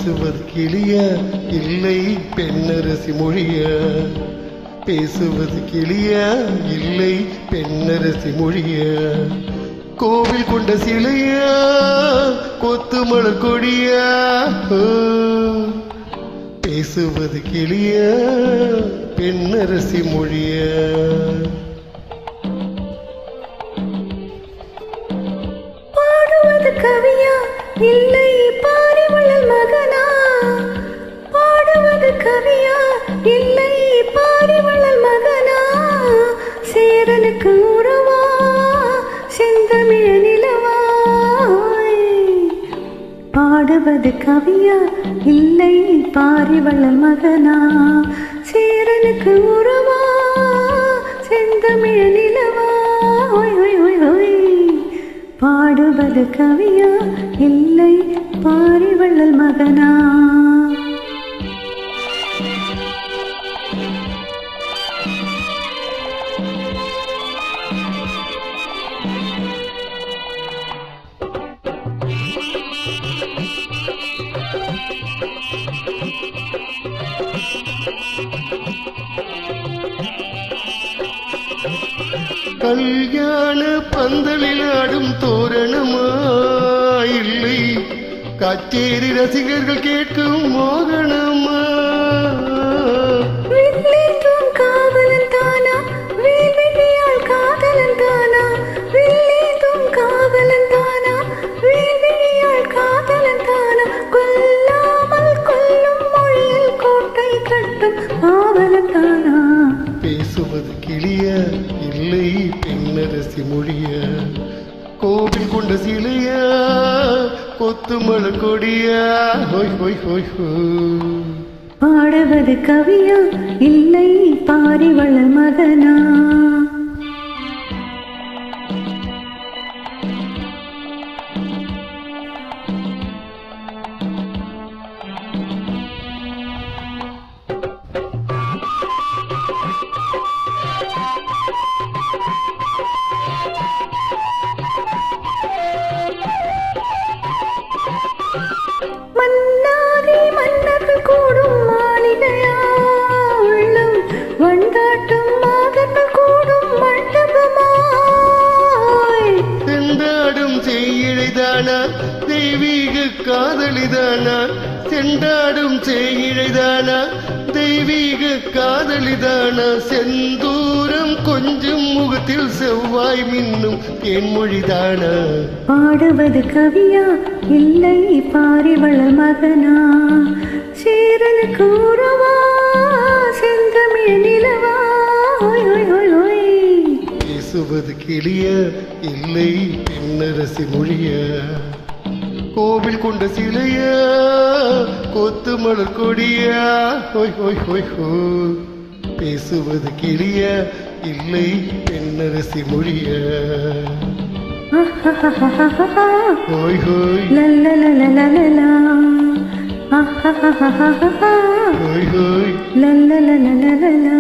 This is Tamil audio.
பேசுவது கிளியா இல்லை பெண்ணரசி மொழியா? பேசுவது கிளியா இல்லை பெண்ணரசி மொழியா? கோவில் கொண்ட சிலையா கொத்து மலர் கொடியா? பேசுவது கிளியா பெண்ணரசி மொழியா? பாடுவது கவியா இல்லை பாரிவள்ளல் மகனா? பாடுவது கவியா இல்லை பாரிவள்ளல் மகனா? சேரனுக்கு உறவா செந்தமிழ நிலவாய்? பாடுவது கவியா இல்லை பாரிவள்ளல் மகனா? சேரனுக்கு உறவா செந்தமிழ நிலவாய்? பாடுவது கவியா இல்லை பாரிவள்ளல் மகனா? கல்யாண பந்தலில் ஆடும் தோரணமா இல்லை கச்சேரி ரசிகர்கள் கேட்கும் மோகனமா? வில்லேற்றும் காவலன் தானா வேல்விழியால் காதலன் தானா? வில்லேற்றும் காவலன் தானா வேல்விழியால் காதலன் தானா? கொல்லாமல் கொல்லும் மொழியில் கோட்டை கட்டும் காவலன் தானா? பேசுவது கிளியா இல்லை பெண்ணரசி மொழியா? கோவில் கொண்ட சிலையா கொத்து மலர் கொடியா? ஹோய் ஹோய் ஹோய் ஹோய். பாடுவது கவியா இல்லை பாரிவள்ளல் மகனா? மன்னாதி மன்னர்கள் கூடும் மாளிகையா? உள்ளம் வண்டாட்டும் மாதர்கள் கூடும் மண்டபமாய்? செண்டாடும் செய்யிழைதானா தெய்வீக காதலிதானா? செண்டாடும் செய்யிழைதானா தெய்வீக காதலிதானா? செந்தூரம் கொஞ்சம் முகத்தில் செவ்வாய் மின்னும் தேன்மொழிதானா? பாடுவது கவியா இல்லை பாரிவள்ளல் மகனா? சேரனுக்கு உறவா செந்தமிழ நிலவா? பேசுவது கிளியா இல்லை பெண்ணரசி மொழியா? கோவில் கொண்ட சிலையா கொத்து மலர் கொடியா? ஹோய் ஹோய் ஹோய் ஹோய். பேசுவது கிளியா இல்லை பெண்ணரசி மொழியா? ஹோய் ஹோய் லல்லலலலலலா. ஹோய் ஹோய். லல்லலலலலலா.